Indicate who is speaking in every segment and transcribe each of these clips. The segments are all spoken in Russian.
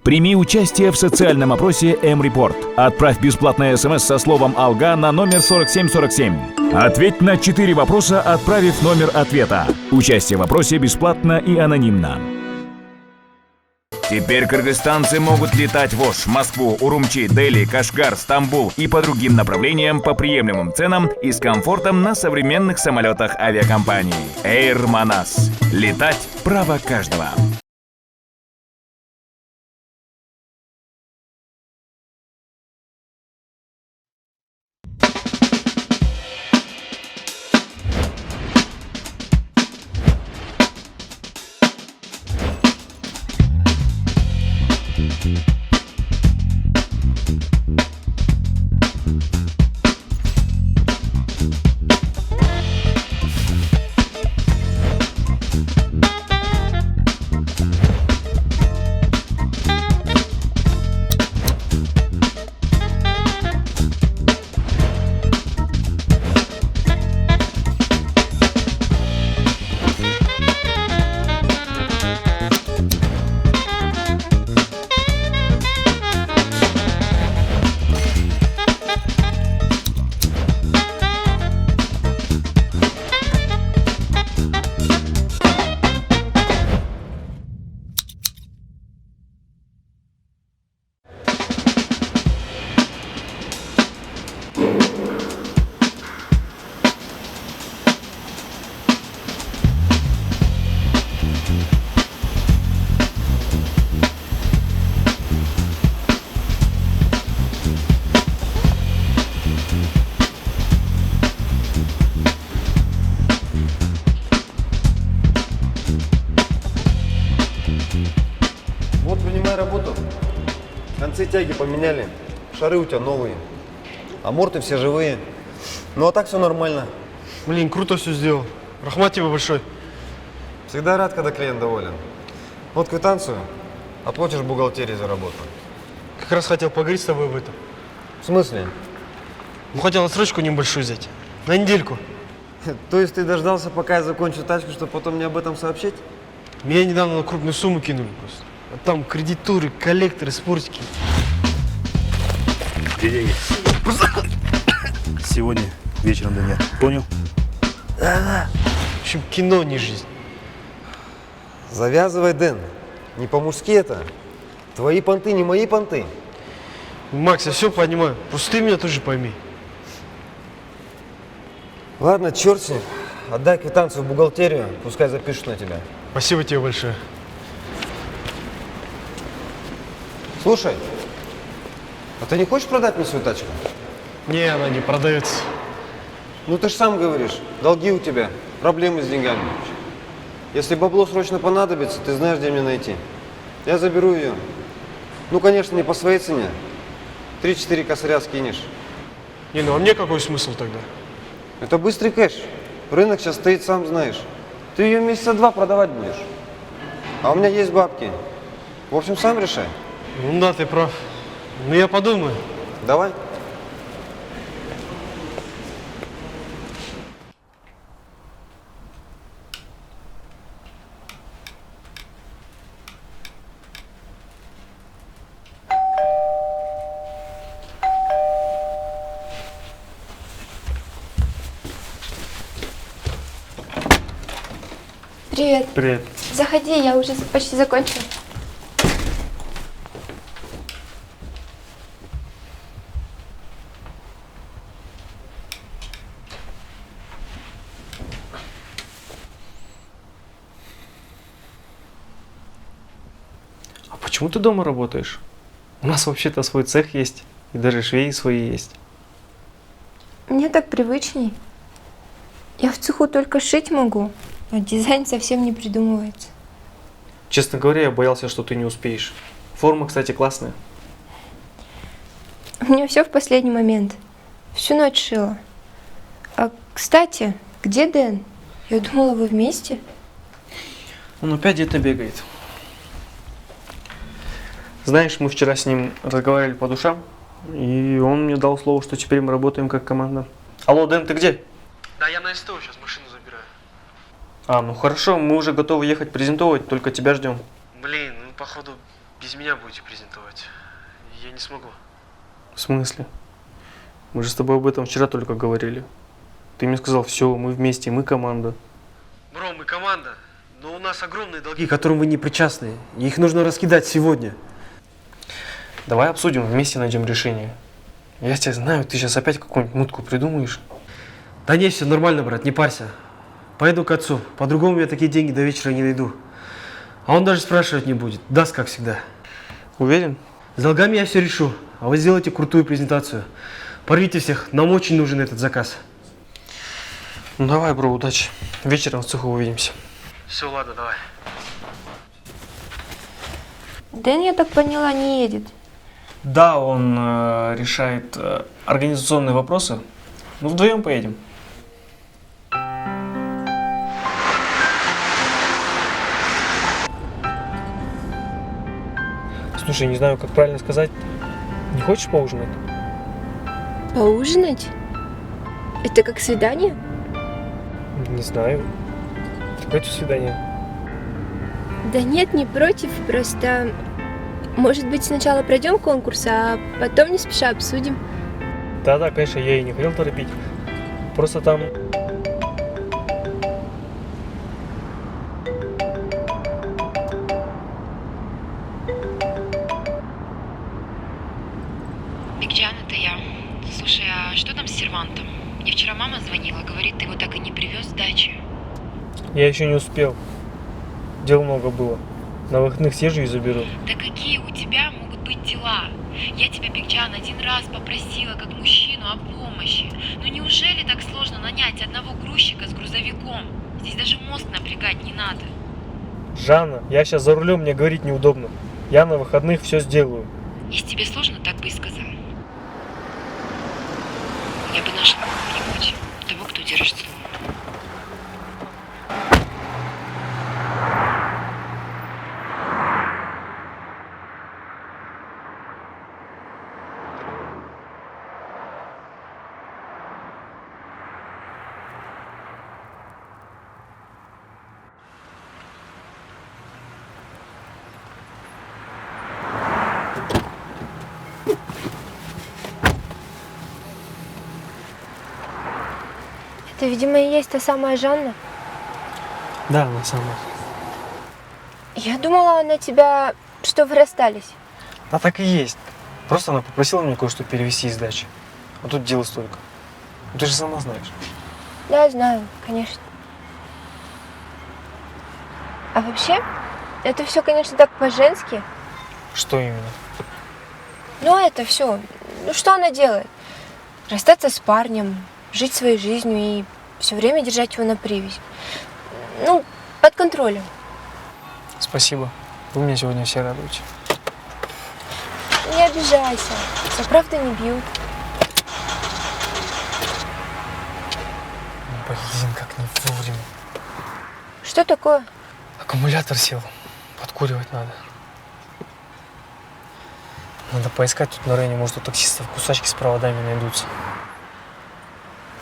Speaker 1: Прими участие в социальном опросе М-Репорт. Отправь бесплатное СМС со словом «Алга» на номер 4747. Ответь на 4 вопроса, отправив номер ответа. Участие в опросе бесплатно и анонимно. Теперь кыргызстанцы могут летать в Ош, Москву, Урумчи, Дели, Кашгар, Стамбул и по другим направлениям по приемлемым ценам и с комфортом на современных самолетах авиакомпании Air Manas. Летать – право каждого.
Speaker 2: Вот принимай работу. Концы тяги поменяли. Шары у тебя новые. Аморты все живые. Ну а так все нормально.
Speaker 3: Блин, круто все сделал. Рахмат тебе большой.
Speaker 2: Всегда рад, когда клиент доволен. Вот квитанцию. Оплатишь бухгалтерии за работу.
Speaker 3: Как раз хотел поговорить с тобой об этом.
Speaker 2: В смысле?
Speaker 3: Ну, хотел отсрочку небольшую взять. На недельку.
Speaker 2: То есть ты дождался, пока я закончу тачку, чтобы потом мне об этом сообщить?
Speaker 3: Меня недавно на крупную сумму кинули просто. А там кредиторы, коллекторы, спортики.
Speaker 4: Где деньги? Сегодня вечером, Даня. Понял?
Speaker 3: В общем, кино не жизнь.
Speaker 2: Завязывай, Дэн. Не по-мужски это. Твои понты, не мои понты.
Speaker 3: Макс, я все понимаю. Просто ты меня тоже пойми.
Speaker 2: Ладно, черт с ним. Отдай квитанцию в бухгалтерию, пускай запишут на тебя.
Speaker 3: Спасибо тебе большое.
Speaker 2: Слушай, а ты не хочешь продать мне свою тачку?
Speaker 3: Не, она не продается.
Speaker 2: Ну ты же сам говоришь, долги у тебя, проблемы с деньгами. Если бабло срочно понадобится, ты знаешь, где мне найти. Я заберу ее. Ну, конечно, не по своей цене. 3-4 косаря скинешь.
Speaker 3: Не, ну а мне какой смысл тогда?
Speaker 2: Это быстрый кэш. Рынок сейчас стоит, сам знаешь. Ты ее месяца 2 продавать будешь. А у меня есть бабки. В общем, сам решай.
Speaker 3: Ну да, ты прав. Ну я подумаю.
Speaker 2: Давай.
Speaker 5: Привет.
Speaker 3: Привет.
Speaker 5: Заходи, я уже почти закончила.
Speaker 6: А почему ты дома работаешь? У нас вообще-то свой цех есть, и даже швеи свои есть.
Speaker 5: Мне так привычней. Я в цеху только шить могу, а дизайн совсем не придумывается.
Speaker 6: Честно говоря, я боялся, что ты не успеешь. Форма, кстати, классная.
Speaker 5: У меня все в последний момент. Всю ночь шила. А, кстати, где Дэн? Я думала, вы вместе.
Speaker 6: Он опять где-то бегает. Знаешь, мы вчера с ним разговаривали по душам, и он мне дал слово, что теперь мы работаем как команда. Алло, Дэн, ты где?
Speaker 3: Да, я на СТО сейчас машину забираю.
Speaker 6: А, ну хорошо, мы уже готовы ехать презентовать, только тебя ждем.
Speaker 3: Блин, ну походу без меня будете презентовать. Я не смогу.
Speaker 6: В смысле? Мы же с тобой об этом вчера только говорили. Ты мне сказал, все, мы вместе, мы команда.
Speaker 3: Бро, мы команда, но у нас огромные долги, к которым вы не причастны. И их нужно раскидать сегодня.
Speaker 6: Давай обсудим, вместе найдем решение. Я тебя знаю, ты сейчас опять какую-нибудь мутку придумаешь.
Speaker 3: Да не, все нормально, брат, не парься. Пойду к отцу. По-другому я такие деньги до вечера не найду. А он даже спрашивать не будет. Даст, как всегда.
Speaker 6: Уверен?
Speaker 3: С долгами я все решу. А вы сделайте крутую презентацию. Порвите всех. Нам очень нужен этот заказ.
Speaker 6: Ну давай, бро, удачи. Вечером в цеху увидимся.
Speaker 3: Все, ладно, давай.
Speaker 5: Дэн, я так поняла, не едет.
Speaker 6: Да, он решает организационные вопросы. Ну, вдвоем поедем. Слушай, не знаю, как правильно сказать. Не хочешь поужинать?
Speaker 5: Поужинать? Это как свидание?
Speaker 6: Не знаю. Ты против свидания?
Speaker 5: Да нет, не против, просто... Может быть, сначала пройдем конкурс, а потом не спеша обсудим.
Speaker 6: Да-да, конечно, я и не хотел торопить. Просто там...
Speaker 7: Бекджан, это я. Слушай, а что там с сервантом? Мне вчера мама звонила, говорит, ты его так и не привез с дачи.
Speaker 6: Я еще не успел. Дел много было. На выходных съезжу и заберу.
Speaker 7: Да какие у тебя могут быть дела? Я тебя, Бекджан, один раз попросила как мужчину о помощи. Ну неужели так сложно нанять одного грузчика с грузовиком? Здесь даже мозг напрягать не надо.
Speaker 6: Жанна, я сейчас за рулем, мне говорить неудобно. Я на выходных все сделаю.
Speaker 7: Если тебе сложно, так бы и сказал. Я бы нашла кого-нибудь, того, кто держит слово.
Speaker 5: Это, видимо, и есть та самая Жанна.
Speaker 6: Да, она сама.
Speaker 5: Я думала, она тебя... что вы расстались.
Speaker 6: А так и есть. Просто она попросила меня кое-что перевезти из дачи. А тут дела столько. Ну, ты же сама знаешь.
Speaker 5: Да, знаю, конечно. А вообще, это все, конечно, так по-женски.
Speaker 6: Что именно?
Speaker 5: Но это все. Ну что она делает? Расстаться с парнем, жить своей жизнью и все время держать его на привязь. Ну, под контролем.
Speaker 6: Спасибо. Вы меня сегодня все радуете.
Speaker 5: Не обижайся. За правду не бьют.
Speaker 6: Блин, как не вовремя.
Speaker 5: Что такое?
Speaker 6: Аккумулятор сел. Подкуривать надо. Надо поискать тут на районе, может, у таксистов кусачки с проводами найдутся.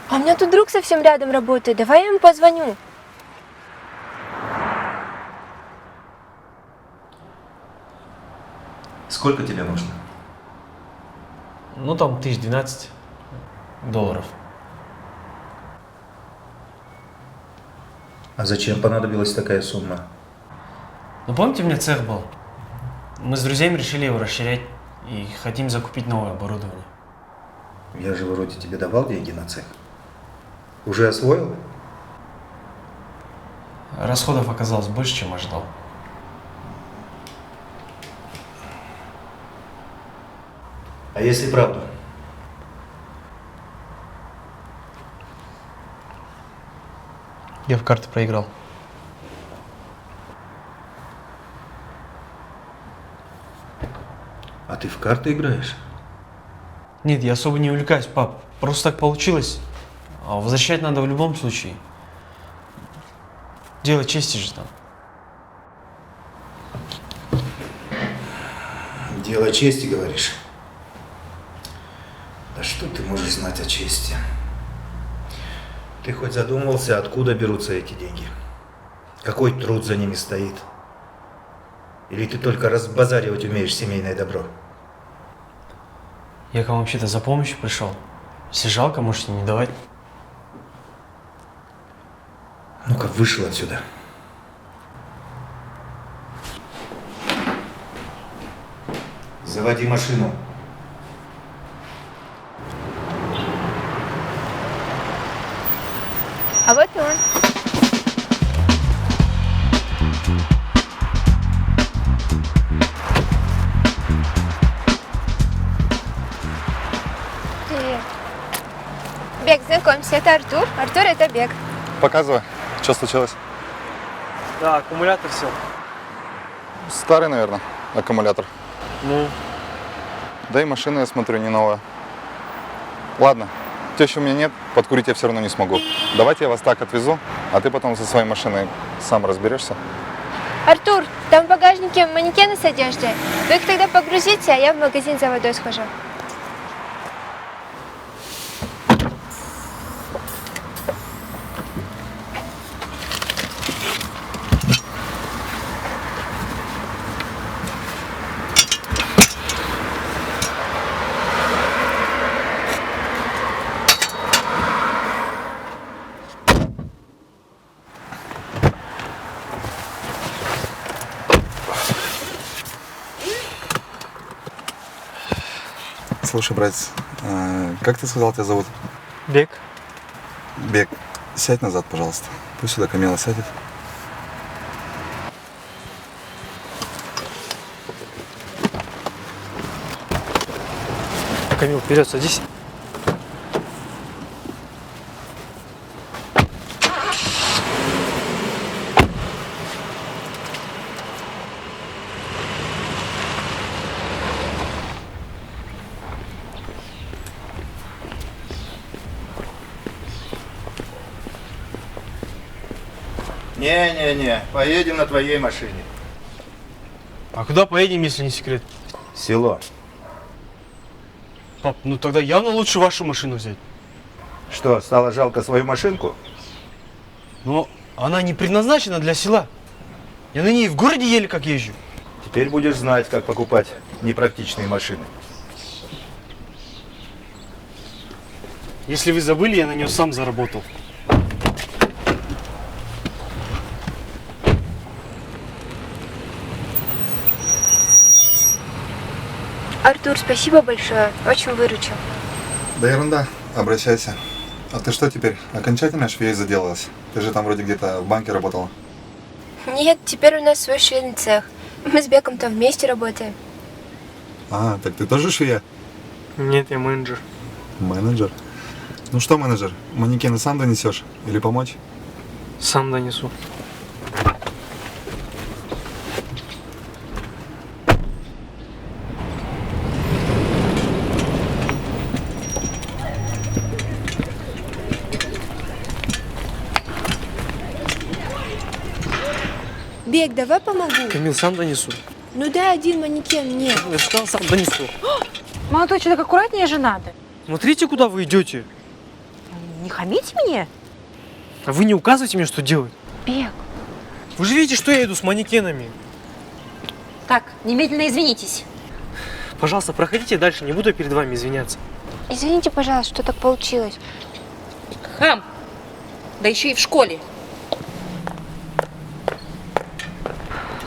Speaker 5: А у меня тут друг совсем рядом работает. Давай я ему позвоню.
Speaker 8: Сколько тебе нужно?
Speaker 3: Ну, там $12 000.
Speaker 8: А зачем понадобилась такая сумма?
Speaker 3: Ну, помните, у меня цех был? Мы с друзьями решили его расширять и хотим закупить новое оборудование.
Speaker 8: Я же вроде тебе давал деньги на цех. Уже освоил?
Speaker 3: Расходов оказалось больше, чем ожидал.
Speaker 8: А если правда?
Speaker 3: Я в карты проиграл.
Speaker 8: А ты в карты играешь?
Speaker 3: Нет, я особо не увлекаюсь, пап. Просто так получилось. А возвращать надо в любом случае. Дело чести же там.
Speaker 8: Дело чести, говоришь? Да что ты можешь знать о чести? Ты хоть задумывался, откуда берутся эти деньги? Какой труд за ними стоит? Или ты только разбазаривать умеешь семейное добро?
Speaker 3: Я к вам вообще-то за помощью пришел. Если жалко, можете не давать.
Speaker 8: Ну-ка, вышел отсюда. Заводи машину.
Speaker 5: А вот и он. Привет. Бег, знакомься, это Артур. Артур, это Бег.
Speaker 9: Показывай, что случилось.
Speaker 6: Да, аккумулятор сел.
Speaker 9: Старый, наверное, аккумулятор.
Speaker 6: Ну,
Speaker 9: Да и машина, я смотрю, не новая. Ладно, тещи у меня нет, подкурить я все равно не смогу. Давайте я вас так отвезу, а ты потом со своей машиной сам разберешься.
Speaker 5: Артур, там в багажнике манекены с одеждой. Вы их тогда погрузите, а я в магазин за водой схожу.
Speaker 9: Слушай, братец, как ты сказал, тебя зовут?
Speaker 6: Бег.
Speaker 9: Бег, сядь назад, пожалуйста. Пусть сюда Камила сядет.
Speaker 6: Камил, вперед, садись.
Speaker 8: Не-не-не, поедем на твоей машине.
Speaker 3: А куда поедем, если не секрет?
Speaker 8: Село.
Speaker 3: Пап, ну тогда явно лучше вашу машину взять.
Speaker 8: Что, стало жалко свою машинку?
Speaker 3: Но она не предназначена для села. Я на ней в городе еле как езжу.
Speaker 8: Теперь будешь знать, как покупать непрактичные машины.
Speaker 3: Если вы забыли, я на нее сам заработал.
Speaker 5: Артур, спасибо большое. Очень выручил.
Speaker 9: Да ерунда, обращайся. А ты что теперь, окончательно швеей заделалась? Ты же там вроде где-то в банке работала.
Speaker 5: Нет, теперь у нас свой швейный цех. Мы с Беком там вместе работаем.
Speaker 9: А, так ты тоже швея?
Speaker 6: Нет, я менеджер.
Speaker 9: Менеджер? Ну что, менеджер, манекены сам донесешь или помочь?
Speaker 6: Сам донесу.
Speaker 5: Бег, давай помогу.
Speaker 6: Камил, сам донесу.
Speaker 5: Ну дай один манекен мне.
Speaker 6: Я же сказал, сам донесу.
Speaker 10: Молодой человек, аккуратнее же надо.
Speaker 6: Смотрите, куда вы идете.
Speaker 10: Не хамите мне.
Speaker 6: А вы не указывайте мне, что делать.
Speaker 10: Бег.
Speaker 6: Вы же видите, что я иду с манекенами.
Speaker 10: Так, немедленно извинитесь.
Speaker 6: Пожалуйста, проходите дальше, не буду перед вами извиняться.
Speaker 5: Извините, пожалуйста, что так получилось.
Speaker 10: Хам. Да еще и в школе.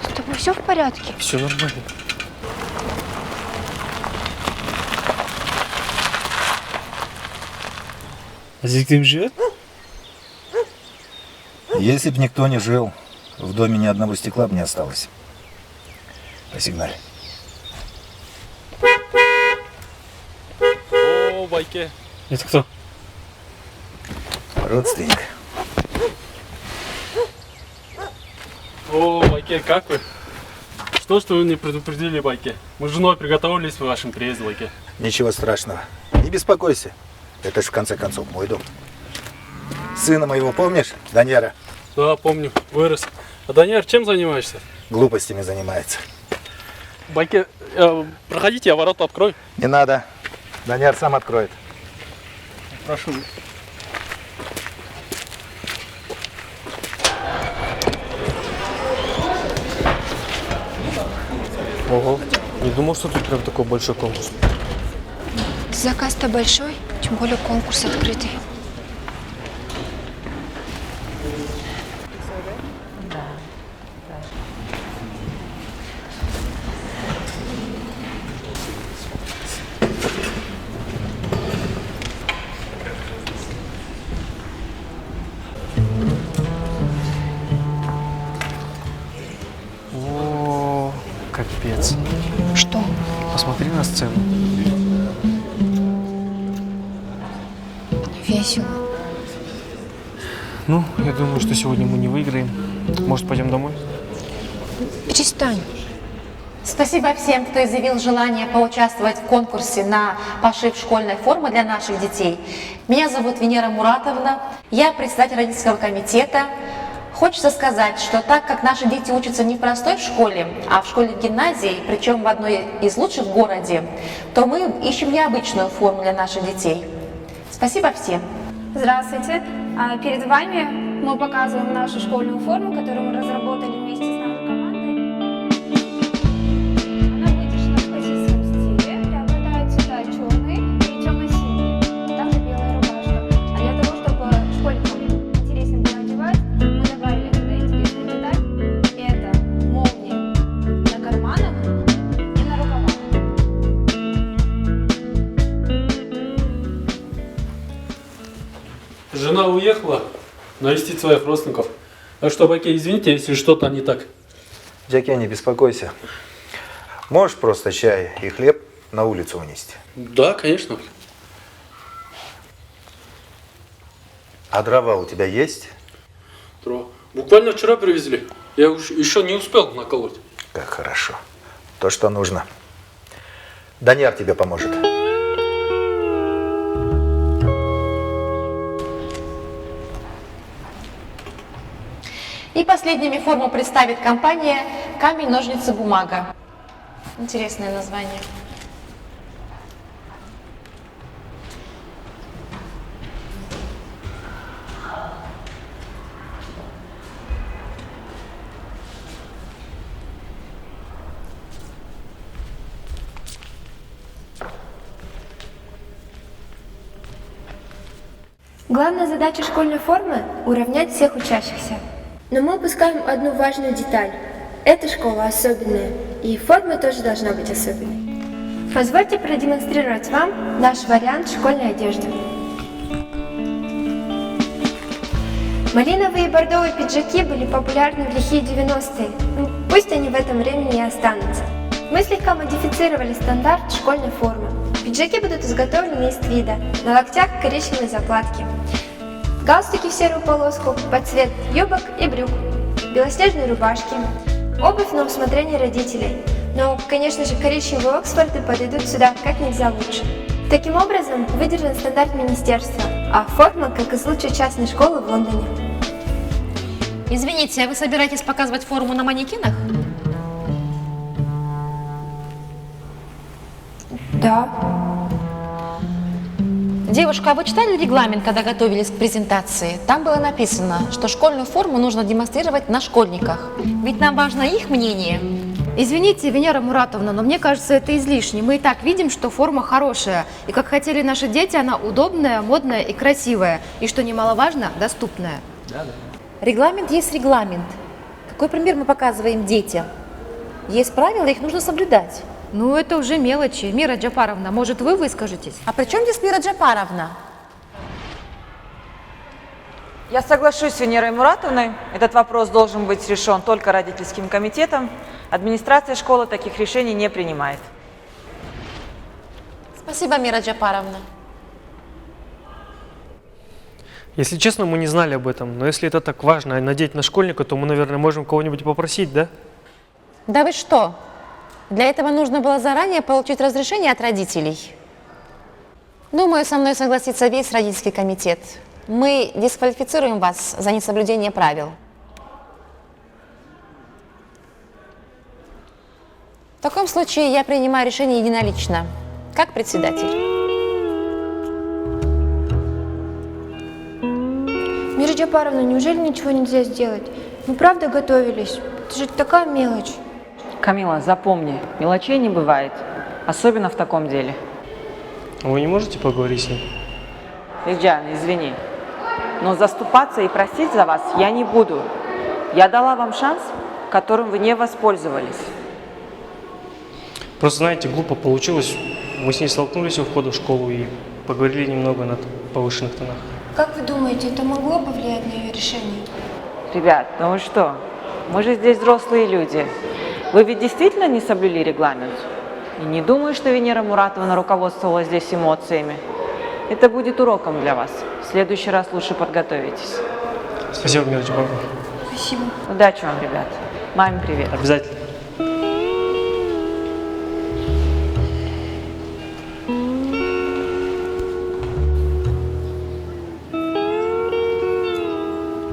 Speaker 5: С тобой все в порядке?
Speaker 6: Все нормально. А здесь кто-нибудь живет?
Speaker 8: Если б никто не жил, в доме ни одного стекла бы не осталось. Посигналь.
Speaker 6: О, Байке. Это кто?
Speaker 8: Родственник.
Speaker 11: О, Байке, как вы? Что вы не предупредили, Байке? Мы с женой приготовились к вашему приезду, Байке.
Speaker 8: Ничего страшного. Не беспокойся. Это ж в конце концов мой дом. Сына моего помнишь, Даньяра?
Speaker 11: Да, помню, вырос. А Даняр, чем занимаешься?
Speaker 8: Глупостями занимается.
Speaker 11: Байке, проходите, я ворота открою.
Speaker 8: Не надо. Даняр сам откроет.
Speaker 11: Прошу.
Speaker 6: Ого, не думал, что тут прям такой большой конкурс.
Speaker 5: Заказ-то большой, тем более конкурс открытый.
Speaker 6: О, капец.
Speaker 5: Что?
Speaker 6: Посмотри на сцену.
Speaker 5: Весело.
Speaker 6: Ну, я думаю, что сегодня мы не выиграем. Может, пойдем домой?
Speaker 5: Перестань.
Speaker 10: Спасибо всем, кто изъявил желание поучаствовать в конкурсе на пошив школьной формы для наших детей. Меня зовут Венера Муратовна, я председатель родительского комитета. Хочется сказать, что так как наши дети учатся не в простой школе, а в школе-гимназии, причем в одной из лучших в городе, то мы ищем необычную форму для наших детей. Спасибо всем.
Speaker 12: Здравствуйте. Перед вами мы показываем нашу школьную форму, которую мы разработали вместе с нашей командой. Она выдержана в классическом стиле, преобладают цвета черный и темно-синий, также белая рубашка. А для того, чтобы школьникам интереснее было одевать, мы добавили туда интересную деталь. Это молнии на карманах и на рукавах.
Speaker 11: Жена уехала навестить своих родственников. Так что, Баке, извините, если что-то не так.
Speaker 8: Дядя, не беспокойся. Можешь просто чай и хлеб на улицу унести?
Speaker 11: Да, конечно.
Speaker 8: А дрова у тебя есть?
Speaker 11: Буквально вчера привезли. Я еще не успел наколоть.
Speaker 8: Как хорошо. То, что нужно. Даняр тебе поможет.
Speaker 10: И последними форму представит компания «Камень, ножницы, бумага». Интересное название.
Speaker 5: Главная задача школьной формы – уравнять всех учащихся. Но мы упускаем одну важную деталь. Эта школа особенная, и форма тоже должна быть особенной. Позвольте продемонстрировать вам наш вариант школьной одежды. Малиновые и бордовые пиджаки были популярны в лихие 90-е. Пусть они в этом времени и останутся. Мы слегка модифицировали стандарт школьной формы. Пиджаки будут изготовлены из твида, на локтях коричневые заплатки. Галстуки в серую полоску под цвет юбок и брюк, белоснежные рубашки, обувь на усмотрение родителей. Но, конечно же, коричневые Оксфорды подойдут сюда как нельзя лучше. Таким образом, выдержан стандарт министерства, а форма как из лучшей частной школы в Лондоне.
Speaker 10: Извините, а вы собираетесь показывать форму на манекенах?
Speaker 5: Да.
Speaker 10: Девушка, а вы читали регламент, когда готовились к презентации? Там было написано, что школьную форму нужно демонстрировать на школьниках. Ведь нам важно их мнение.
Speaker 13: Извините, Венера Муратовна, но мне кажется, это излишне. Мы и так видим, что форма хорошая. И как хотели наши дети, она удобная, модная и красивая. И что немаловажно, доступная.
Speaker 10: Регламент есть регламент. Какой пример мы показываем детям? Есть правила, их нужно соблюдать.
Speaker 13: Ну, это уже мелочи. Мира Джапаровна, может, вы выскажетесь?
Speaker 10: А при чем здесь Мира Джапаровна?
Speaker 14: Я соглашусь с Венерой Муратовной. Этот вопрос должен быть решен только родительским комитетом. Администрация школы таких решений не принимает.
Speaker 10: Спасибо, Мира Джапаровна.
Speaker 6: Если честно, мы не знали об этом. Но если это так важно надеть на школьника, то мы, наверное, можем кого-нибудь попросить, да?
Speaker 10: Да вы что? Для этого нужно было заранее получить разрешение от родителей. Думаю, со мной согласится весь родительский комитет. Мы дисквалифицируем вас за несоблюдение правил. В таком случае я принимаю решение единолично, как председатель.
Speaker 5: Мира Джапаровна, неужели ничего нельзя сделать? Мы правда готовились. Это же такая мелочь.
Speaker 14: Камила, запомни, мелочей не бывает, особенно в таком деле.
Speaker 6: Вы не можете поговорить с ним?
Speaker 14: Бекджан, извини, но заступаться и просить за вас я не буду. Я дала вам шанс, которым вы не воспользовались.
Speaker 6: Просто, знаете, глупо получилось. Мы с ней столкнулись у входа в школу и поговорили немного на повышенных тонах.
Speaker 5: Как вы думаете, это могло повлиять на ее решение?
Speaker 14: Ребят, ну вы что? Мы же здесь взрослые люди. Вы ведь действительно не соблюли регламент? И не думаю, что Венера Муратовна руководствовалась здесь эмоциями. Это будет уроком для вас. В следующий раз лучше подготовитесь.
Speaker 6: Спасибо, Мира Джабаровна.
Speaker 5: Спасибо.
Speaker 14: Удачи вам, ребят. Маме привет.
Speaker 6: Обязательно.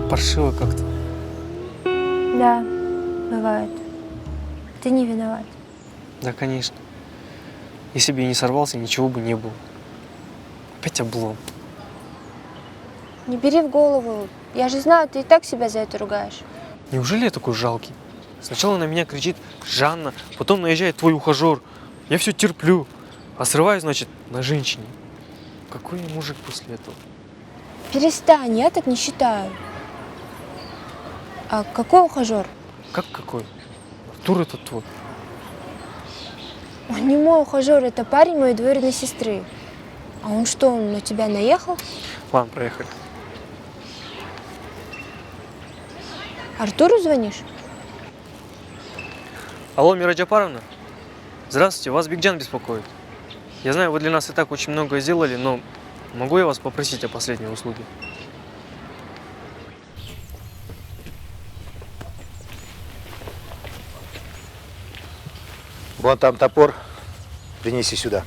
Speaker 6: Паршиво как-то.
Speaker 5: Да, бывает. Ты не виноват.
Speaker 6: Да, конечно. Если бы я не сорвался, ничего бы не было. Опять облом.
Speaker 5: Не бери в голову. Я же знаю, ты и так себя за это ругаешь.
Speaker 6: Неужели я такой жалкий? Сначала на меня кричит Жанна, потом наезжает твой ухажер. Я все терплю, а срываю, значит, на женщине. Какой я мужик после этого?
Speaker 5: Перестань, я так не считаю. А какой ухажер?
Speaker 6: Как какой? Артур это твой.
Speaker 5: Он не мой ухажер, это парень моей двоюродной сестры. А он что, он на тебя наехал?
Speaker 6: Ладно, проехали.
Speaker 5: Артуру звонишь?
Speaker 6: Алло, Мира Джапаровна? Здравствуйте, вас Бекджан беспокоит. Я знаю, вы для нас и так очень многое сделали, но могу я вас попросить о последней услуге?
Speaker 8: Вон там топор. Принеси сюда.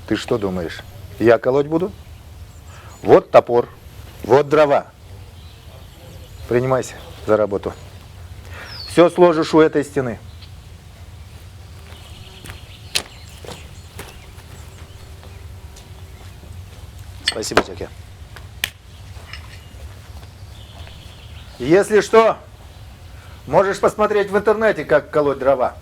Speaker 8: Ты что думаешь, я колоть буду? Вот топор, вот дрова. Принимайся за работу. Все сложишь у этой стены. Спасибо, Джеки. Если что, можешь посмотреть в интернете, как колоть дрова.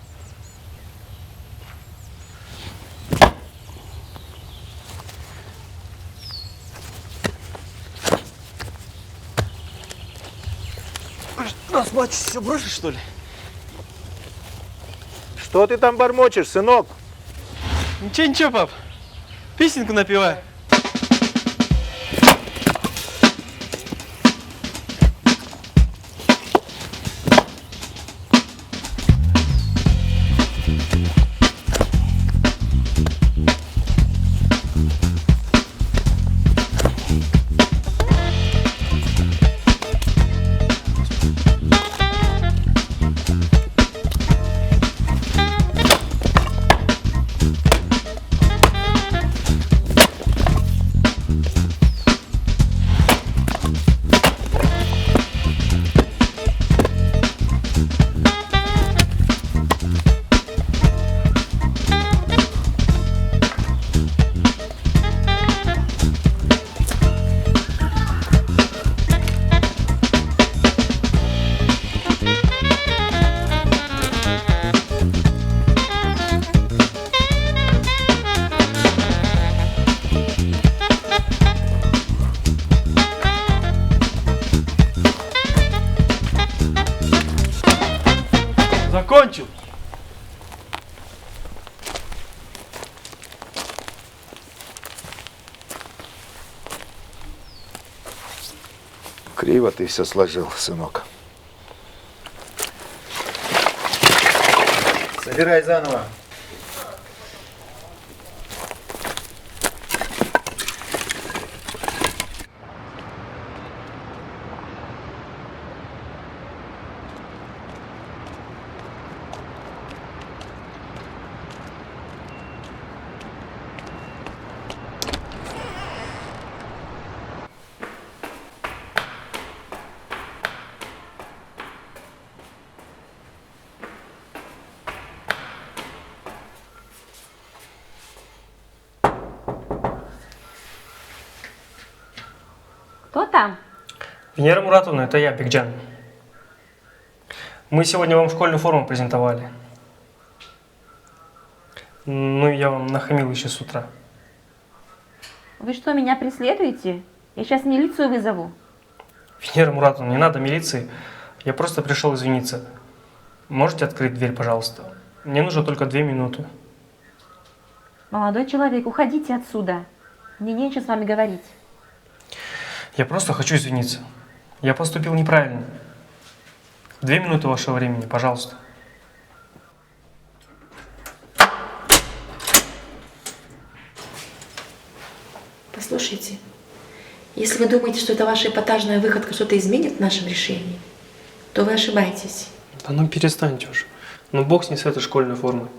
Speaker 6: Нас мать все бросишь, что ли?
Speaker 8: Что ты там бормочешь, сынок?
Speaker 6: Ничего, ничего, пап. Песенку напевай.
Speaker 11: Закончил.
Speaker 8: Криво ты все сложил, сынок. Собирай заново.
Speaker 14: Кто там?
Speaker 3: Венера Муратовна, это я, Бекджан. Мы сегодня вам школьную форму презентовали. Ну, я вам нахамил еще с утра.
Speaker 14: Вы что, меня преследуете? Я сейчас милицию вызову.
Speaker 3: Венера Муратовна, не надо милиции. Я просто пришел извиниться. Можете открыть дверь, пожалуйста? Мне нужно только 2 минуты.
Speaker 14: Молодой человек, уходите отсюда. Мне нечего с вами говорить.
Speaker 3: Я просто хочу извиниться. Я поступил неправильно. 2 минуты вашего времени, пожалуйста.
Speaker 10: Послушайте, если вы думаете, что это ваша эпатажная выходка что-то изменит в нашем решении, то вы ошибаетесь.
Speaker 3: Да ну перестаньте уже. Ну бог с ней с этой школьной формой.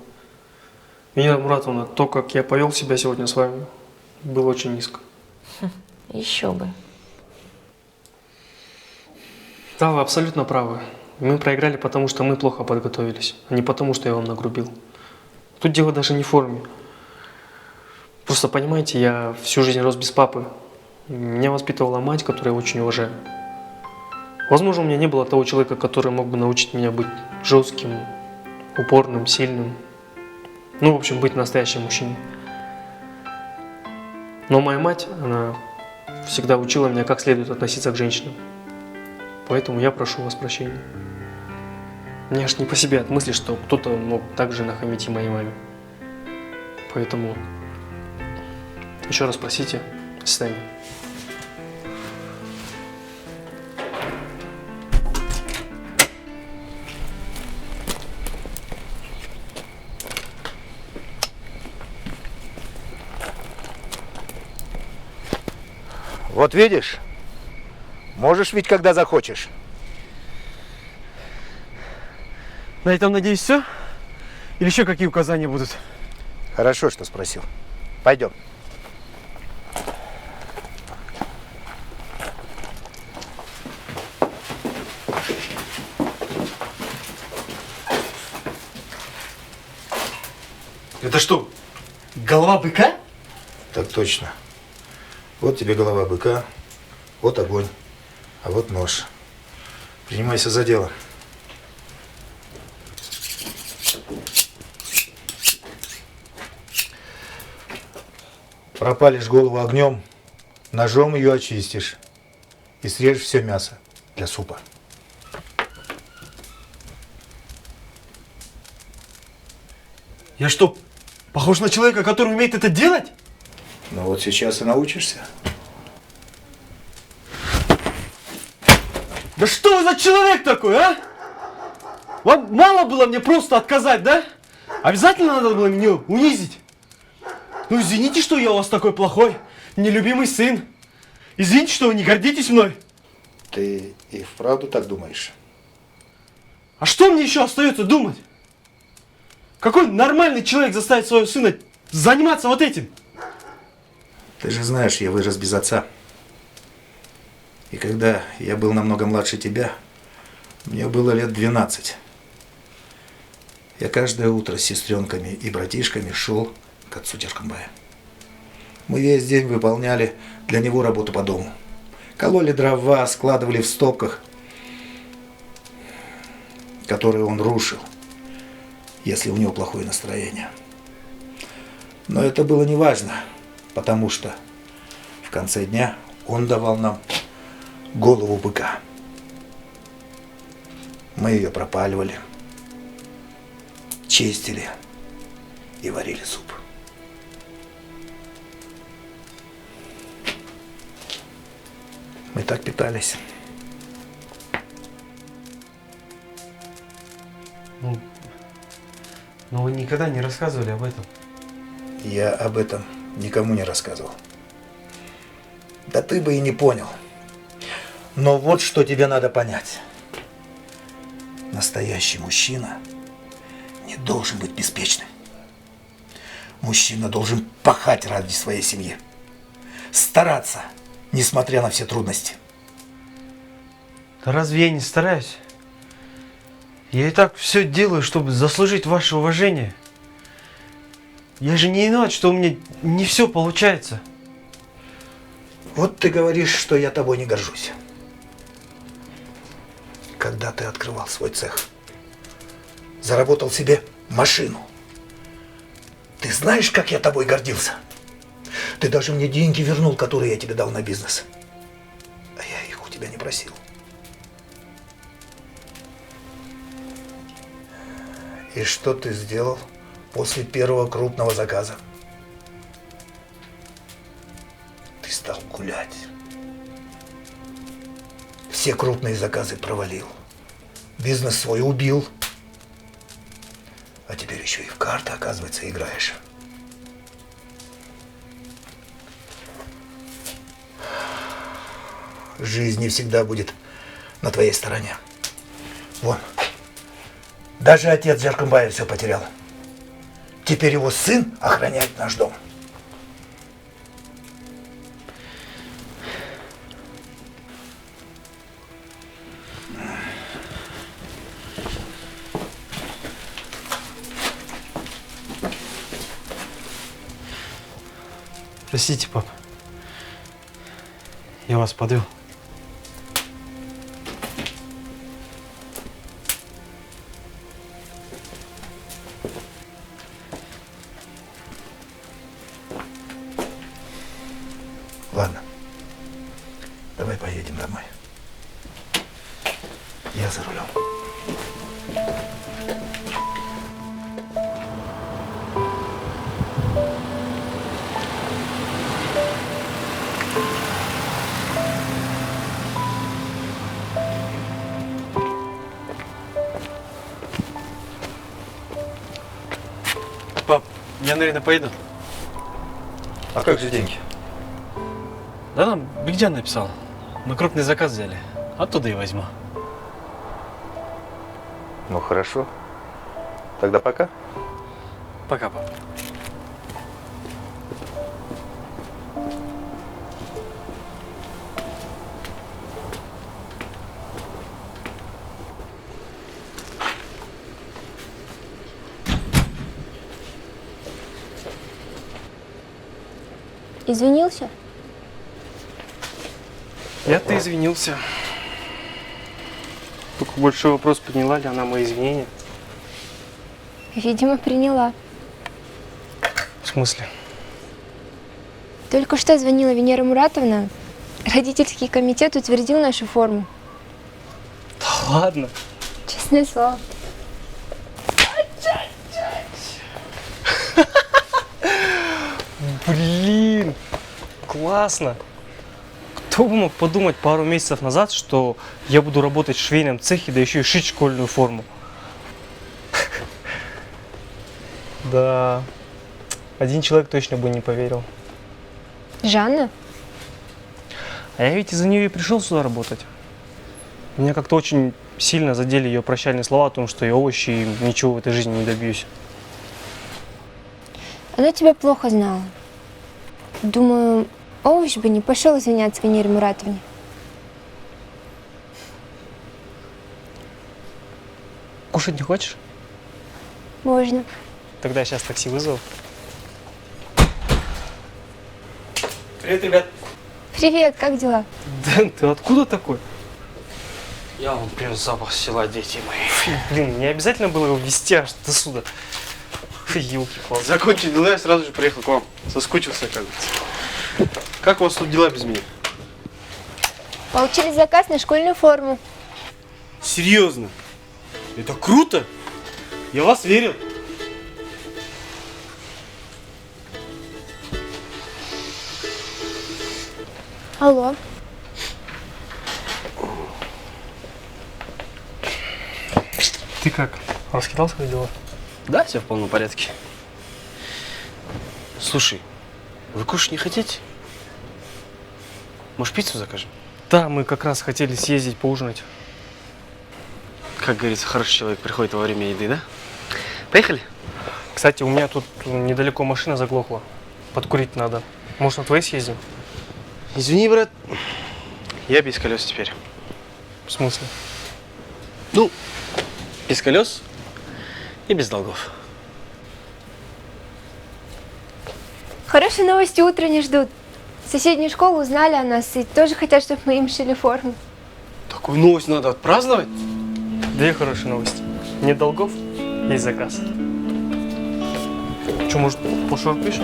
Speaker 3: Венера Муратовна, то, как я повел себя сегодня с вами, было очень низко.
Speaker 10: Еще бы.
Speaker 3: Да, вы абсолютно правы. Мы проиграли, потому что мы плохо подготовились, а не потому, что я вам нагрубил. Тут дело даже не в форме. Просто понимаете, я всю жизнь рос без папы. Меня воспитывала мать, которую я очень уважаю. Возможно, у меня не было того человека, который мог бы научить меня быть жестким, упорным, сильным. Ну, в общем, быть настоящим мужчиной. Но моя мать, она всегда учила меня, как следует относиться к женщинам. Поэтому я прошу вас прощения. Мне аж не по себе от мысли, что кто-то мог так же нахамить и моей маме. Поэтому еще раз простите. До свидания.
Speaker 8: Вот видишь, можешь ведь когда захочешь.
Speaker 3: На этом, надеюсь, все? Или еще какие указания будут?
Speaker 8: Хорошо, что спросил. Пойдем.
Speaker 3: Это что, голова быка?
Speaker 8: Так точно. Вот тебе голова быка, вот огонь, а вот нож. Принимайся за дело. Пропалишь голову огнем, ножом ее очистишь и срежешь все мясо для супа.
Speaker 3: Я что, похож на человека, который умеет это делать?
Speaker 8: Ну вот сейчас и научишься.
Speaker 3: Да что вы за человек такой, а? Вам мало было мне просто отказать, да? Обязательно надо было меня унизить? Ну извините, что я у вас такой плохой, нелюбимый сын. Извините, что вы не гордитесь мной.
Speaker 8: Ты и вправду так думаешь?
Speaker 3: А что мне еще остается думать? Какой нормальный человек заставит своего сына заниматься вот этим?
Speaker 8: Ты же знаешь, я вырос без отца. И когда я был намного младше тебя, мне было лет 12. Я каждое утро с сестренками и братишками шел к отцу Тяжкомбая. Мы весь день выполняли для него работу по дому. Кололи дрова, складывали в стопках, которые он рушил, если у него плохое настроение. Но это было не важно, потому что в конце дня он давал нам голову быка. Мы ее пропаливали, чистили и варили суп. Мы так питались.
Speaker 3: Но вы никогда не рассказывали об этом.
Speaker 8: Я об этом никому не рассказывал. Да ты бы и не понял. Но вот что тебе надо понять. Настоящий мужчина не должен быть беспечным. Мужчина должен пахать ради своей семьи. Стараться, несмотря на все трудности.
Speaker 3: Да разве я не стараюсь? Я и так все делаю, чтобы заслужить ваше уважение. Я же не виноват, что у меня не все получается.
Speaker 8: Вот ты говоришь, что я тобой не горжусь. Когда ты открывал свой цех, заработал себе машину. Ты знаешь, как я тобой гордился? Ты даже мне деньги вернул, которые я тебе дал на бизнес. А я их у тебя не просил. И что ты сделал после первого крупного заказа? Ты стал гулять. Все крупные заказы провалил. Бизнес свой убил. А теперь еще и в карты, оказывается, играешь. Жизнь не всегда будет на твоей стороне. Вон. Даже отец Джаркомбая все потерял. Теперь его сын охраняет наш дом.
Speaker 6: Простите, пап. Я вас подвел.
Speaker 8: Ладно. Давай поедем домой. Я за рулем.
Speaker 6: Пап, я, наверное, поеду.
Speaker 2: А как же деньги?
Speaker 6: Да нам Бигдян написал. Мы крупный заказ взяли. Оттуда и возьму.
Speaker 2: Ну хорошо. Тогда пока.
Speaker 6: Пока, пап.
Speaker 5: Извинился?
Speaker 3: Я-то извинился. Только большой вопрос, подняла ли она мои извинения.
Speaker 5: Видимо, приняла.
Speaker 3: В смысле?
Speaker 5: Только что звонила Венера Муратовна. Родительский комитет утвердил нашу форму.
Speaker 3: Да ладно.
Speaker 5: Честное слово.
Speaker 3: Блин, классно. Кто бы мог подумать пару месяцев назад, что я буду работать в швейном цехе, да еще и шить школьную форму. Да, один человек точно бы не поверил.
Speaker 5: Жанна?
Speaker 3: А я ведь из-за нее и пришел сюда работать. Меня как-то очень сильно задели ее прощальные слова о том, что я овощи и ничего в этой жизни не добьюсь.
Speaker 5: Она тебя плохо знала. Думаю, овощ бы не пошел извиняться Венере Муратовне.
Speaker 3: Кушать не хочешь?
Speaker 5: Можно.
Speaker 3: Тогда я сейчас такси вызову.
Speaker 6: Привет, ребят.
Speaker 5: Привет, как дела?
Speaker 3: Дэн, ты откуда такой?
Speaker 6: Я вам принес запах села, дети мои.
Speaker 3: Фу, блин, не обязательно было его везти аж до сюда. Ёлки-палки.
Speaker 6: Закончили дела, я сразу же приехал к вам. Соскучился, оказывается. Как у вас тут дела без меня?
Speaker 5: Получили заказ на школьную форму.
Speaker 6: Серьезно? Это круто! Я в вас верил.
Speaker 5: Алло.
Speaker 3: Ты как? Раскидал свои дела?
Speaker 6: Да, все в полном порядке. Слушай, вы кушать не хотите? Может, пиццу закажем?
Speaker 3: Да, мы как раз хотели съездить поужинать.
Speaker 6: Как говорится, хороший человек приходит во время еды, да? Поехали?
Speaker 3: Кстати, у меня тут недалеко машина заглохла. Подкурить надо. Может, на твоей съездим?
Speaker 6: Извини, брат, я без колес теперь.
Speaker 3: В смысле?
Speaker 6: Ну, без колес и без долгов.
Speaker 5: Хорошие новости утро не ждут. Соседние школы узнали о нас и тоже хотят, чтобы мы им шили форму.
Speaker 11: Такую новость надо отпраздновать.
Speaker 3: Две хорошие новости. Нет долгов, есть заказ. Что, может, пошарпишь?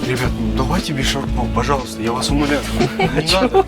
Speaker 11: Ребят, ну давайте без шарпов, пожалуйста, я вас умоляю. Не надо.